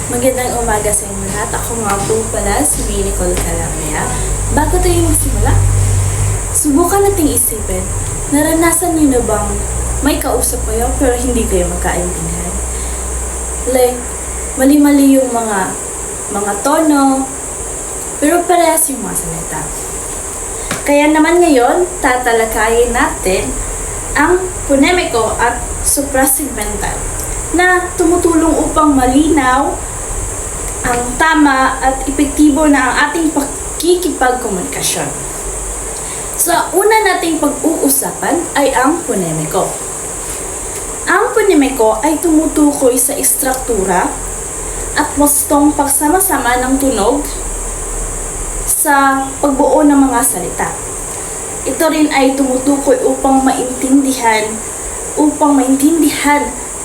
Magandang umaga sa inyo lahat. Ako nga po pala si May Nicole Calamea. Bago tayo magsimula, subukan nating isipin, naranasan niyo na bang may kausap kayo pero hindi kayo magkaintindihan? Like, mali-mali yung mga tono, pero parehas yung mga salita. Kaya naman ngayon, tatalakayin natin ang ponemiko at suprasegmental na tumutulong upang malinaw ang tama at epektibo na ang ating pakikipagkomunikasyon. So, una nating pag-uusapan ay ang ponemiko. Ang ponemiko ay tumutukoy sa istruktura at wastong pagsama-sama ng tunog sa pagbuo ng mga salita. Ito rin ay tumutukoy upang maintindihan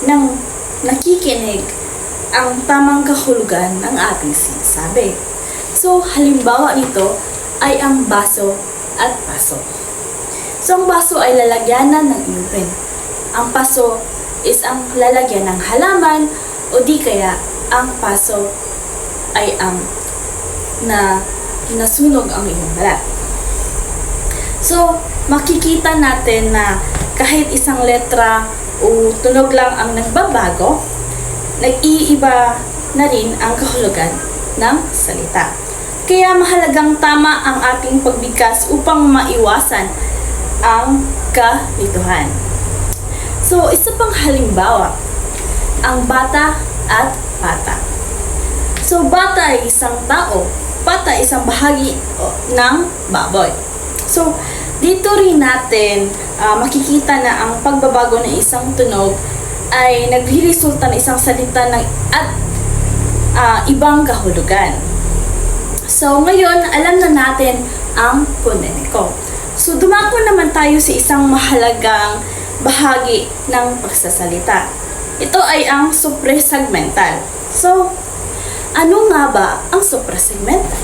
ng nakikinig ang tamang kahulugan ng ating sinasabi. So, halimbawa nito ay ang baso at paso. So, ang baso ay lalagyanan ng inumin. Ang paso is ang lalagyan ng halaman o di kaya ang paso ay ang nasunog ang iyong balat. So, makikita natin na kahit isang letra o tunog lang ang nagbabago, nag-iiba na rin ang kahulugan ng salita. Kaya mahalagang tama ang ating pagbigkas upang maiwasan ang kalituhan. So, isa pang halimbawa, ang bata at pata. So, bata ay isang tao, pata ay isang bahagi ng baboy. So, dito rin natin makikita na ang pagbabago ng isang tunog ay nagre-resulta ng isang salita at ibang kahulugan. So, ngayon, alam na natin ang ponemiko. So, dumako naman tayo sa isang mahalagang bahagi ng pagsasalita. Ito ay ang suprasegmental. So, ano nga ba ang suprasegmental?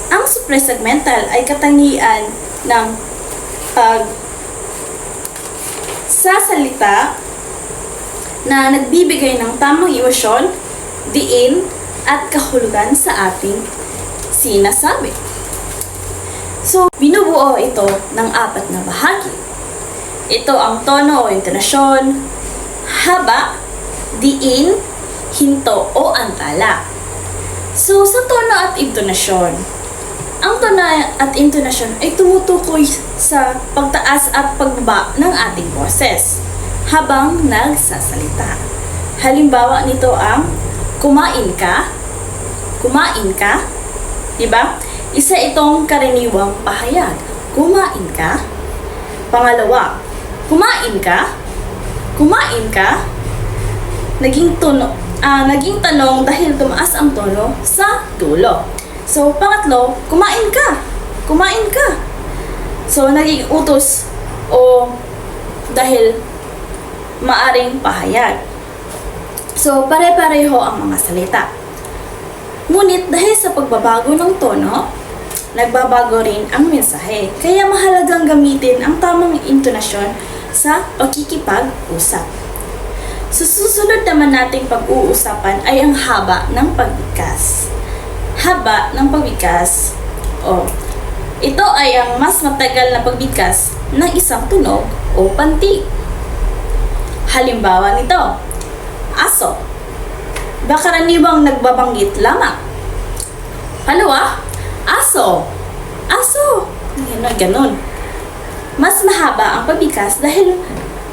Ang suprasegmental ay katangian ng pagsasalita na nagbibigay ng tamang emosyon, diin, at kahulugan sa ating sinasabi. So, binubuo ito ng 4 na bahagi. Ito ang tono o intonasyon, haba, diin, hinto o antala. So, sa tono at intonasyon, ang tono at intonasyon ay tumutukoy sa pagtaas at pagbaba ng ating boses habang nagsasalita. Halimbawa nito ang kumain ka, diba? Isa itong karaniwang pahayag. Kumain ka. Pangalawa, kumain ka. Naging tanong dahil tumaas ang tono sa dulo. So, pangatlo, kumain ka. So, naging utos o dahil maaring pahayag. So, pare-pareho ang mga salita. Ngunit dahil sa pagbabago ng tono, nagbabago rin ang mensahe. Kaya mahalagang gamitin ang tamang intonasyon sa pakikipag-usap. So, susunod naman nating pag-uusapan ay ang haba ng pagbigkas. Haba ng pagbigkas, ito ay ang mas matagal na pagbigkas ng isang tunog o pantig. Halimbawa nito, aso. Karaniwang nagbabanggit lamang. Palawa, aso. Ganon. Mas mahaba ang pagbigkas dahil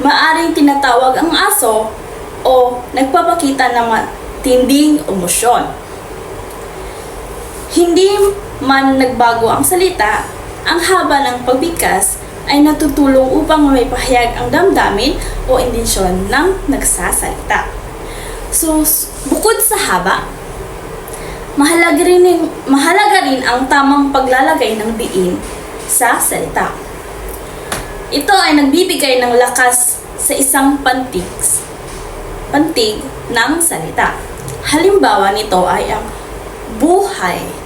maaring tinatawag ang aso o nagpapakita ng matinding emosyon. Hindi man nagbago ang salita, ang haba ng pagbigkas ay natutulong upang may pahayag ang damdamin o intensyon ng nagsasalita. So, bukod sa haba, mahalaga rin ang tamang paglalagay ng diin sa salita. Ito ay nagbibigay ng lakas sa isang pantig ng salita. Halimbawa nito ay ang buhay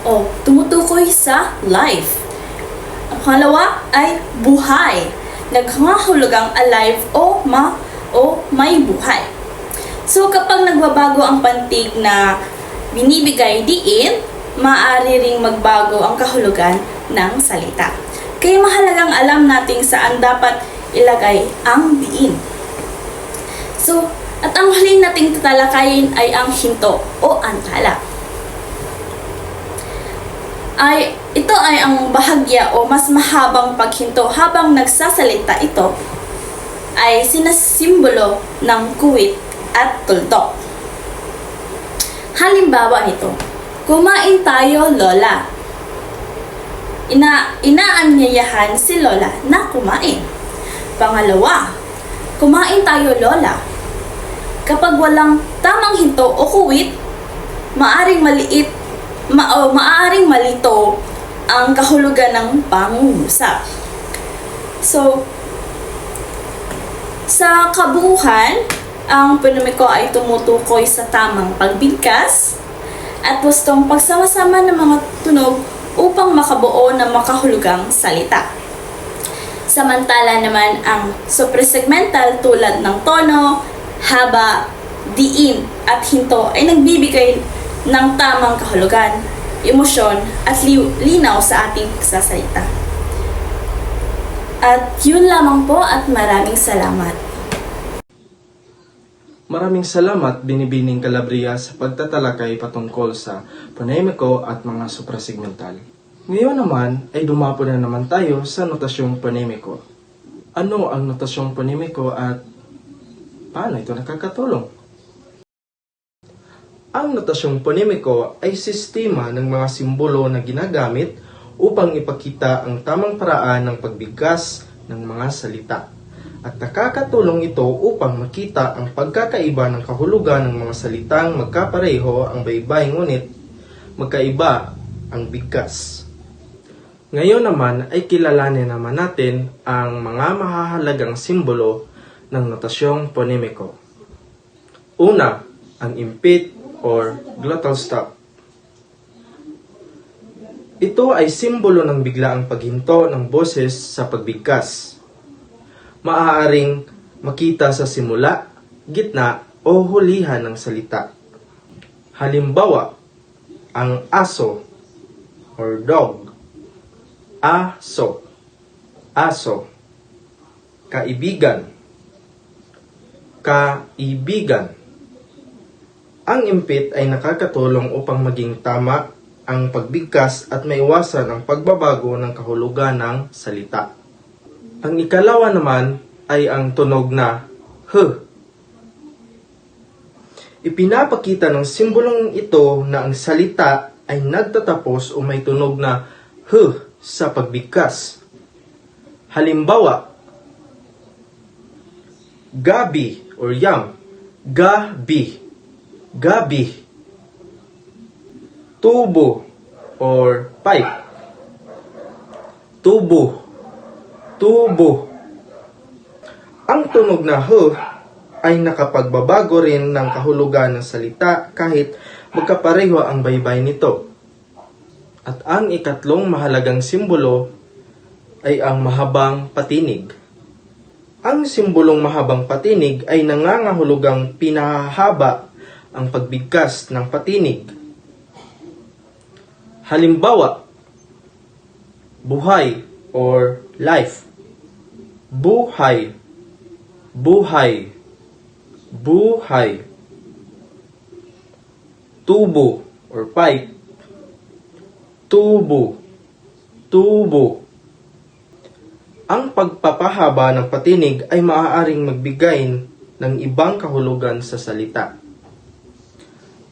o tumutukoy sa life. Ang pangalawa ay buhay. Naghahulugang alive o may buhay. So kapag nagbabago ang pantig na binibigay diin, maaari ring magbago ang kahulugan ng salita. Kaya mahalagang alam natin saan dapat ilagay ang diin. So, at ang huling nating tatalakayin ay ang hinto o antala. Ito ay ang bahagya o mas mahabang paghinto habang nagsasalita ito ay sinasimbolo ng kuwit at tuldok. Halimbawa nito, kumain tayo, Lola. Inaanyayahan si Lola na kumain. Pangalawa, kumain tayo, Lola. Kapag walang tamang hinto o kuwit, maaring malito ang kahulugan ng pangungusap. So, sa kabuuan, ang ponemiko ay tumutukoy sa tamang pagbigkas at gustong pagsama-sama ng mga tunog upang makabuo ng makahulugang salita. Samantala naman ang suprasegmental tulad ng tono, haba, diin at hinto ay nagbibigay ng tamang kahulugan, emosyon at linaw sa ating pagsasalita. At yun lamang po at maraming salamat. Maraming salamat, Binibining Calabria, sa pagtatalakay patungkol sa ponemiko at mga suprasegmental. Ngayon naman ay dumapo na naman tayo sa notasyong ponemiko. Ano ang notasyong ponemiko at paano ito nakakatulong? Ang notasyong ponemiko ay sistema ng mga simbolo na ginagamit upang ipakita ang tamang paraan ng pagbigkas ng mga salita. At nakakatulong ito upang makita ang pagkakaiba ng kahulugan ng mga salitang magkapareho ang baybay ngunit magkaiba ang bigkas. Ngayon naman ay kilalanin naman natin ang mga mahahalagang simbolo ng notasyong ponemiko. Una, ang impit or glottal stop. Ito ay simbolo ng biglaang paghinto ng boses sa pagbigkas. Maaaring makita sa simula, gitna o hulihan ng salita. Halimbawa, ang aso or dog, aso, aso, kaibigan, kaibigan. Ang impit ay nakakatulong upang maging tama ang pagbigkas at maiwasan ang pagbabago ng kahulugan ng salita. Ang ikalawa naman ay ang tunog na h. Ipinapakita ng simbolong ito na ang salita ay nagtatapos o may tunog na h sa pagbigkas. Halimbawa, gabi or yam, gabi, gabi. Tubo or pipe, tubo, tubo. Ang tunog na h ay nakapagbabago rin ng kahulugan ng salita kahit magkapareho ang baybay nito. At ang ikatlong mahalagang simbolo ay ang mahabang patinig. Ang simbolong mahabang patinig ay nangangahulugang pinahahaba ang pagbigkas ng patinig. Halimbawa, buhay or life, buhay, buhay, buhay. Tubo or pipe, tubo, tubo. Ang pagpapahaba ng patinig ay maaaring magbigay ng ibang kahulugan sa salita.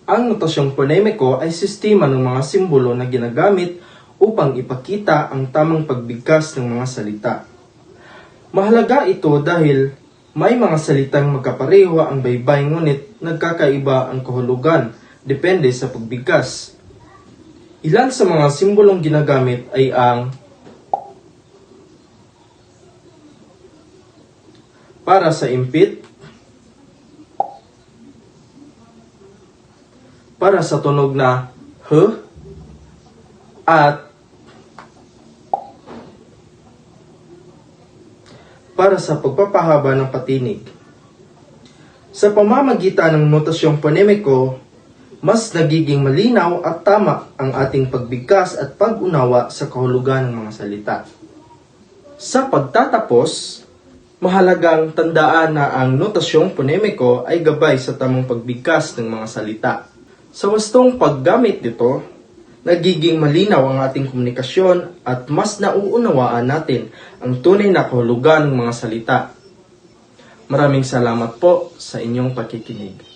Ang notasyong ponemiko ay sistema ng mga simbolo na ginagamit upang ipakita ang tamang pagbigkas ng mga salita. Mahalaga ito dahil may mga salitang magkapareho ang baybay ngunit nagkakaiba ang kahulugan depende sa pagbigkas. Ilan sa mga simbolong ginagamit ay ang para sa impit, para sa tunog na h, at para sa pagpapahaba ng patinig. Sa pamamagitan ng notasyong ponemiko, mas nagiging malinaw at tama ang ating pagbigkas at pag-unawa sa kahulugan ng mga salita. Sa pagtatapos, mahalagang tandaan na ang notasyong ponemiko ay gabay sa tamang pagbigkas ng mga salita. Sa wastong paggamit nito, nagiging malinaw ang ating komunikasyon at mas nauunawaan natin ang tunay na kahulugan ng mga salita. Maraming salamat po sa inyong pakikinig.